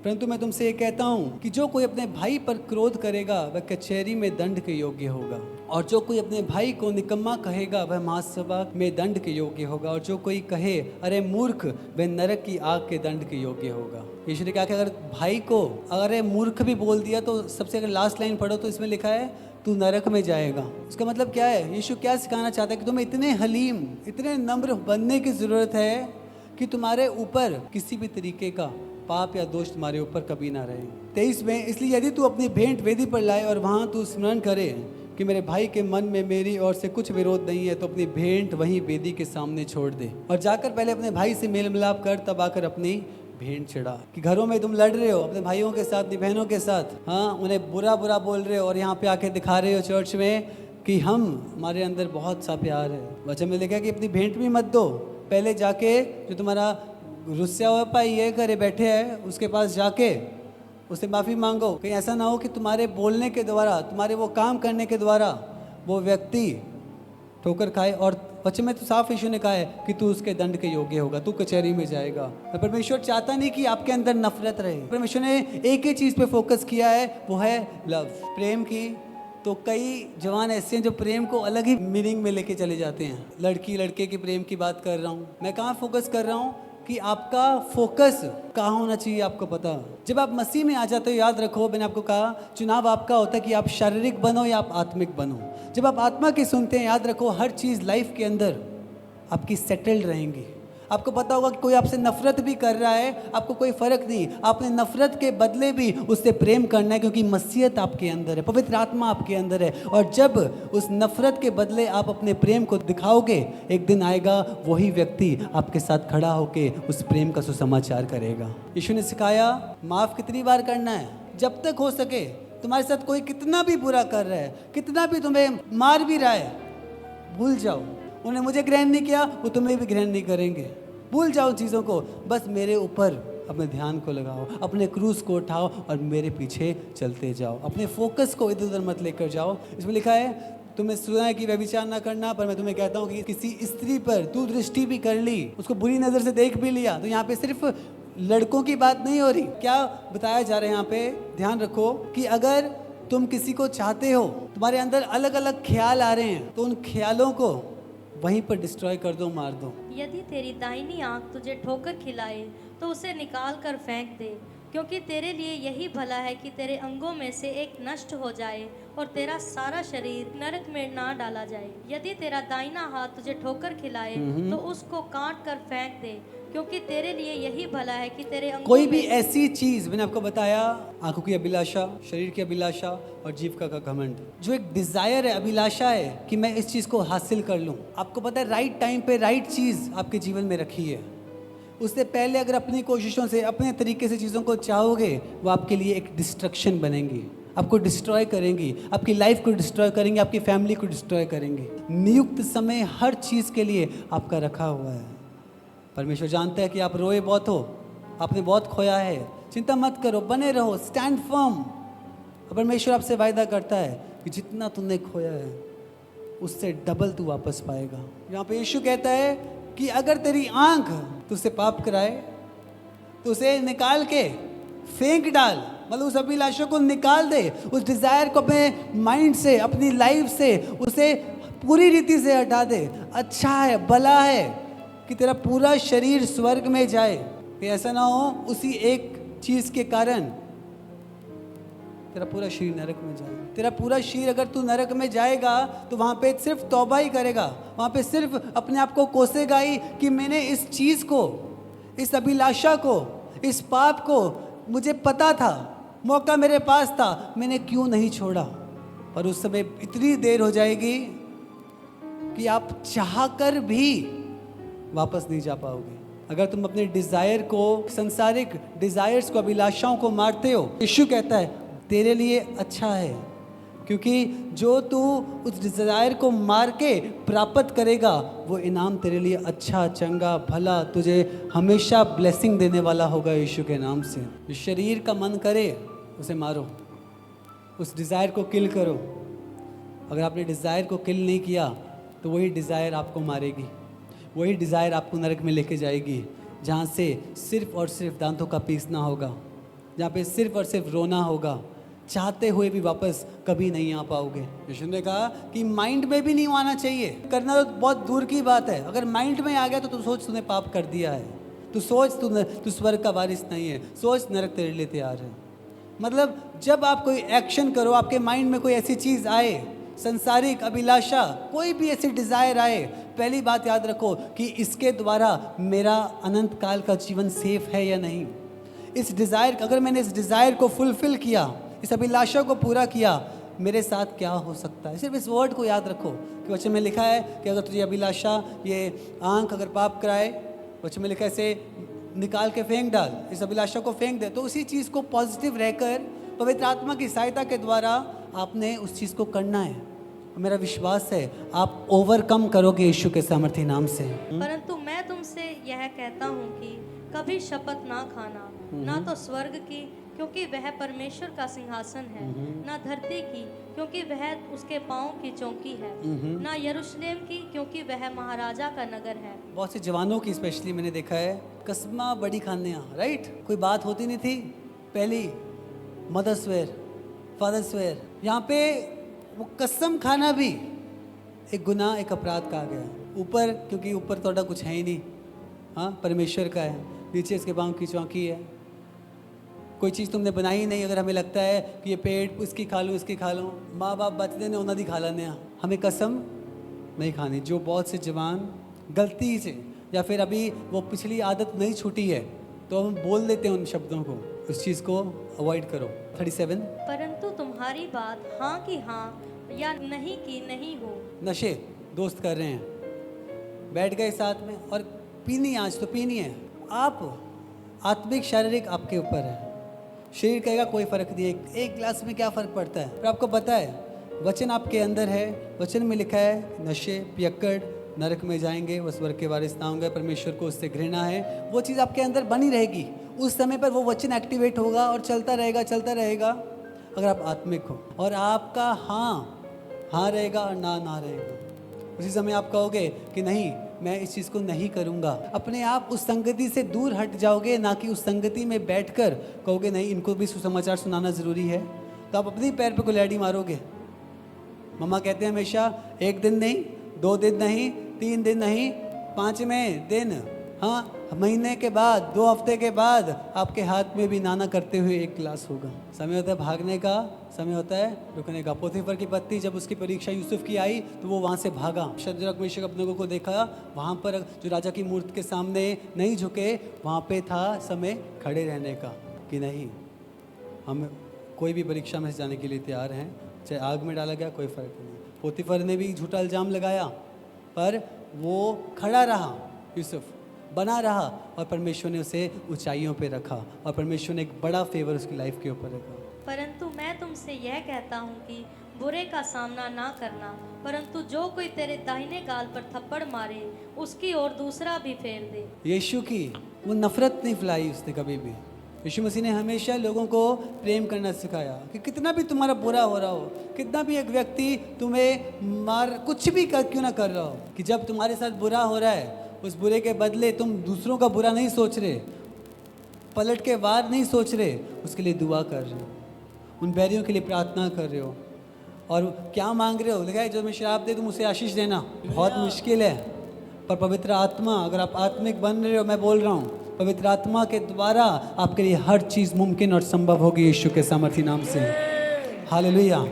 परंतु मैं तुमसे ये कहता हूँ कि जो कोई अपने भाई पर क्रोध करेगा वह कचहरी में दंड के योग्य होगा, और जो कोई अपने भाई को निकम्मा कहेगा वह महासभा में दंड के योग्य होगा, और जो कोई कहे अरे मूर्ख वह नरक की आग के दंड के योग्य होगा। यीशु ने कहा कि अगर भाई को अगर मूर्ख भी बोल दिया तो सबसे अगर लास्ट लाइन पढ़ो तो इसमें लिखा है तू नरक में जाएगा। इसका मतलब क्या है? यीशु क्या सिखाना चाहता है कि तुम्हें इतने हलीम, इतने नम्र बनने की ज़रूरत है कि तुम्हारे ऊपर किसी भी तरीके का पाप या दोष तुम्हारे ऊपर कभी ना रहे। 23 में, इसलिए यदि तू अपनी भेंट वेदी पर लाए और वहाँ तू स्मरण करे कि मेरे भाई के मन में मेरी ओर से कुछ विरोध नहीं है, तो अपनी भेंट वहीं वेदी के सामने छोड़ दे और जाकर पहले अपने भाई से मेल मिलाप कर, तब आकर अपनी भेंट चढ़ा। कि घरों में तुम लड़ रहे हो अपने भाइयों के साथ, अपनी बहनों के साथ, हाँ, उन्हें बुरा बुरा बोल रहे हो और यहाँ पे आके दिखा रहे हो चर्च में कि हमारे अंदर बहुत सा प्यार है। वचन में लिखा कि अपनी भेंट भी मत दो, पहले जाके जो तुम्हारा रुस्या हुआ भाई है घरे बैठे है उसके पास जाके उससे माफ़ी मांगो। कहीं ऐसा ना हो कि तुम्हारे बोलने के द्वारा, तुम्हारे वो काम करने के द्वारा वो व्यक्ति ठोकर खाए। और वचन में तो साफ यीशु ने कहा है कि तू उसके दंड के योग्य होगा, तू कचहरी में जाएगा। परमेश्वर चाहता नहीं कि आपके अंदर नफरत रहे। परमेश्वर ने एक ही चीज़ पे फोकस किया है, वो है लव, प्रेम की। तो कई जवान ऐसे हैं जो प्रेम को अलग ही मीनिंग में लेके चले जाते हैं। लड़की लड़के की प्रेम की बात कर रहा हूँ मैं। कहाँ फोकस कर रहा हूँ कि आपका फोकस कहाँ होना चाहिए आपको पता। जब आप मसीह में आ जाते हो, याद रखो मैंने आपको कहा चुनाव आपका होता है कि आप शारीरिक बनो या आप आत्मिक बनो। जब आप आत्मा की सुनते हैं, याद रखो हर चीज़ लाइफ के अंदर आपकी सेटल्ड रहेंगी। आपको पता होगा कि कोई आपसे नफरत भी कर रहा है, आपको कोई फर्क नहीं, आपने नफरत के बदले भी उससे प्रेम करना है, क्योंकि मसीहत आपके अंदर है, पवित्र आत्मा आपके अंदर है। और जब उस नफरत के बदले आप अपने प्रेम को दिखाओगे, एक दिन आएगा वही व्यक्ति आपके साथ खड़ा होके उस प्रेम का सुसमाचार करेगा। यीशु ने सिखाया माफ़ कितनी बार करना है? जब तक हो सके। तुम्हारे साथ कोई कितना भी बुरा कर रहा है, कितना भी तुम्हें मार भी रहा है, भूल जाओ। उन्हें मुझे ग्रहण नहीं किया, वो तुम्हें भी ग्रहण नहीं करेंगे। भूल जाओ चीज़ों को, बस मेरे ऊपर अपने ध्यान को लगाओ, अपने क्रूस को उठाओ और मेरे पीछे चलते जाओ। अपने फोकस को इधर उधर मत लेकर जाओ। इसमें लिखा है तुमने सुना है कि व्यभिचार ना करना, पर मैं तुम्हें कहता हूँ कि किसी स्त्री पर तू दृष्टि भी कर ली, उसको बुरी नज़र से देख भी लिया, तो यहाँ पे सिर्फ लड़कों की बात नहीं हो रही। क्या बताया जा रहा है यहाँ पे? ध्यान रखो कि अगर तुम किसी को चाहते हो, तुम्हारे अंदर अलग अलग ख्याल आ रहे हैं, तो उन ख्यालों को वहीं पर डिस्ट्रॉय कर दो, मार दो। यदि तेरी दाहिनी आंख तुझे ठोकर खिलाए तो उसे निकाल कर फेंक दे, क्योंकि तेरे लिए यही भला है कि तेरे अंगों में से एक नष्ट हो जाए और तेरा सारा शरीर नरक में ना डाला जाए। यदि तेरा दाहिना हाथ तुझे ठोकर खिलाए तो उसको काट कर फेंक दे, क्योंकि तेरे लिए यही भला है कि तेरे अंगों कोई भी में ऐसी चीज, मैंने आपको बताया, आंखों की अभिलाषा, शरीर की अभिलाषा और जीविका का घमंड, जो एक डिजायर है, अभिलाषा है कि मैं इस चीज को हासिल कर लूं। आपको पता है राइट टाइम पे राइट चीज आपके जीवन में रखी है। उससे पहले अगर अपनी कोशिशों से, अपने तरीके से चीज़ों को चाहोगे, वो आपके लिए एक डिस्ट्रक्शन बनेंगी, आपको डिस्ट्रॉय करेंगी, आपकी लाइफ को डिस्ट्रॉय करेंगे, आपकी फैमिली को डिस्ट्रॉय करेंगे। नियुक्त समय हर चीज़ के लिए आपका रखा हुआ है। परमेश्वर जानता है कि आप रोए बहुत हो, आपने बहुत खोया है। चिंता मत करो, बने रहो, स्टैंड फर्म। परमेश्वर आपसे वायदा करता है कि जितना तुमने खोया है उससे डबल तू वापस पाएगा। यहाँ पे यीशु कहता है कि अगर तेरी आंख तुझसे पाप कराए तो उसे निकाल के फेंक डाल, मतलब उस अभिलाषा को निकाल दे, उस डिज़ायर को अपने माइंड से, अपनी लाइफ से उसे पूरी रीति से हटा दे। अच्छा है, भला है कि तेरा पूरा शरीर स्वर्ग में जाए, कि ऐसा ना हो उसी एक चीज़ के कारण तेरा पूरा शरीर नरक में जाए। तेरा पूरा शरीर अगर तू नरक में जाएगा तो वहाँ पे सिर्फ तौबा ही करेगा, वहाँ पे सिर्फ अपने आप को कोसेगा ही कि मैंने इस चीज़ को, इस अभिलाषा को, इस पाप को, मुझे पता था, मौका मेरे पास था, मैंने क्यों नहीं छोड़ा। और उस समय इतनी देर हो जाएगी कि आप चाहकर भी वापस नहीं जा पाओगे। अगर तुम अपने डिज़ायर को, संसारिक डिज़ायर्स को, अभिलाषाओं को मारते हो, यीशु कहता है तेरे लिए अच्छा है, क्योंकि जो तू उस डिज़ायर को मार के प्राप्त करेगा वो इनाम तेरे लिए अच्छा, चंगा, भला, तुझे हमेशा ब्लेसिंग देने वाला होगा यीशु के नाम से। जो शरीर का मन करे उसे मारो, उस डिज़ायर को किल करो। अगर आपने डिज़ायर को किल नहीं किया तो वही डिज़ायर आपको मारेगी, वही डिज़ायर आपको नरक में लेके जाएगी, जहाँ से सिर्फ और सिर्फ दांतों का पीसना होगा। जहाँ पे सिर्फ और सिर्फ रोना होगा, चाहते हुए भी वापस कभी नहीं आ पाओगे। यीशु ने कहा कि माइंड में भी नहीं आना चाहिए, करना तो बहुत दूर की बात है। अगर माइंड में आ गया तो तू सोच तूने पाप कर दिया है, तू सोच तू स्वर्ग का वारिस नहीं है, सोच नरक तेरे लिए तैयार है। मतलब जब आप कोई एक्शन करो, आपके माइंड में कोई ऐसी चीज़ आए, संसारिक अभिलाषा, कोई भी ऐसी डिज़ायर आए, पहली बात याद रखो कि इसके द्वारा मेरा अनंत काल का जीवन सेफ है या नहीं। इस डिज़ायर, अगर मैंने इस डिज़ायर को फुलफिल किया, इस अभिलाषा को पूरा किया, मेरे साथ क्या हो सकता है। सिर्फ इस वर्ड को याद रखो कि वचन में लिखा है कि अगर तुझे अभिलाषा, ये आंख अगर पाप कराए, वचन में लिखा है इसे निकाल के फेंक डाल, इस अभिलाषा को फेंक दे। तो उसी चीज़ को पॉजिटिव रहकर पवित्र आत्मा की सहायता के द्वारा आपने उस चीज़ को करना है। मेरा विश्वास है आप ओवरकम करोगे यीशु के सामर्थ्य नाम से। परंतु मैं तुमसे यह कहता हूँ कि कभी शपथ ना खाना, ना तो स्वर्ग की, क्योंकि वह परमेश्वर का सिंहासन है, ना धरती की, क्योंकि वह उसके पाँव की चौकी है, ना यरूशलेम की, क्योंकि वह महाराजा का नगर है। बहुत से जवानों की स्पेशली मैंने देखा है कसमा बड़ी खाने, राइट, कोई बात होती नहीं थी, पहली मदर्स वेयर, फादर्स वेयर, यहाँ पे वो कसम खाना भी एक गुनाह, एक अपराध कहा गया। ऊपर, क्योंकि ऊपर थोड़ा कुछ है ही नहीं, हाँ परमेश्वर का है, नीचे इसके पाँव की चौकी है। कोई चीज़ तुमने बनाई ही नहीं, अगर हमें लगता है कि ये पेट इसकी खा लूँ, इसकी खा लूँ, माँ बाप बचते ने उन्होंने खा लेने, हमें कसम नहीं खानी। जो बहुत से जवान गलती से या फिर अभी वो पिछली आदत नहीं छूटी है तो हम बोल देते हैं उन शब्दों को, उस चीज़ को अवॉइड करो। 37 परंतु तुम्हारी बात हाँ की हाँ या नहीं की नहीं हो। नशे दोस्त कर रहे हैं, बैठ गए साथ में और पीनी, आज तो पीनी है। आप आत्मिक शारीरिक आपके ऊपर है, शरीर कहेगा कोई फ़र्क नहीं है, एक गिलास में क्या फ़र्क पड़ता है। पर आपको पता है वचन आपके अंदर है, वचन में लिखा है नशे पियक्कड़ नरक में जाएंगे, वो स्वर्ग के वारिस ना होंगे, परमेश्वर को उससे घृणा है। वो चीज़ आपके अंदर बनी रहेगी, उस समय पर वो वचन एक्टिवेट होगा और चलता रहेगा चलता रहेगा। अगर आप आत्मिक हो और आपका हाँ रहेगा और ना रहेगा, उसी समय आप कहोगे कि नहीं मैं इस चीज़ को नहीं करूँगा। अपने आप उस संगति से दूर हट जाओगे, ना कि उस संगति में बैठकर कहोगे नहीं इनको भी सुसमाचार सुनाना ज़रूरी है। तो आप अपने पैर पे कुल्हाड़ी मारोगे। मम्मा कहते हैं हमेशा 1 दिन नहीं, 2 दिन नहीं, 3 दिन नहीं, 5वें दिन, हाँ महीने के बाद, 2 हफ्ते के बाद आपके हाथ में भी नाना करते हुए 1 गिलास होगा। समय होता है भागने का, समय होता है रुकने का। पोतीफर की पत्नी जब उसकी परीक्षा यूसुफ की आई तो वो वहाँ से भागा। शद्रक मेशक अबेदनगो को देखा, वहाँ पर जो राजा की मूर्ति के सामने नहीं झुके, वहाँ पे था समय खड़े रहने का कि नहीं हम कोई भी परीक्षा में से जाने के लिए तैयार हैं, चाहे आग में डाला गया कोई फ़र्क नहीं। पोतीफर ने भी झूठा इल्ज़ाम लगाया पर वो खड़ा रहा, यूसुफ बना रहा और परमेश्वर ने उसे ऊंचाइयों पे रखा और परमेश्वर ने एक बड़ा फेवर उसकी लाइफ के ऊपर रखा। परंतु मैं तुमसे यह कहता हूँ कि बुरे का सामना ना करना, परंतु जो कोई तेरे दाहिने गाल पर थप्पड़ मारे उसकी ओर दूसरा भी फेर दे। यीशु की वो नफरत नहीं फैलाई उसने कभी भी। यीशु मसीह ने हमेशा लोगों को प्रेम करना सिखाया कि कितना भी तुम्हारा बुरा हो रहा हो, कितना भी एक व्यक्ति तुम्हें कुछ भी क्यों ना कर रहा हो, कि जब तुम्हारे साथ बुरा हो रहा है उस बुरे के बदले तुम दूसरों का बुरा नहीं सोच रहे, पलट के वार नहीं सोच रहे, उसके लिए दुआ कर रहे हो, उन बैरियों के लिए प्रार्थना कर रहे हो। और क्या मांग रहे हो? लिखा है जो मैं श्राप दे तुम उसे आशीष देना। बहुत मुश्किल है, पर पवित्र आत्मा, अगर आप आत्मिक बन रहे हो, मैं बोल रहा हूँ पवित्र आत्मा के द्वारा आपके लिए हर चीज़ मुमकिन और संभव होगी यीशु के सामर्थी नाम से। हालेलुया।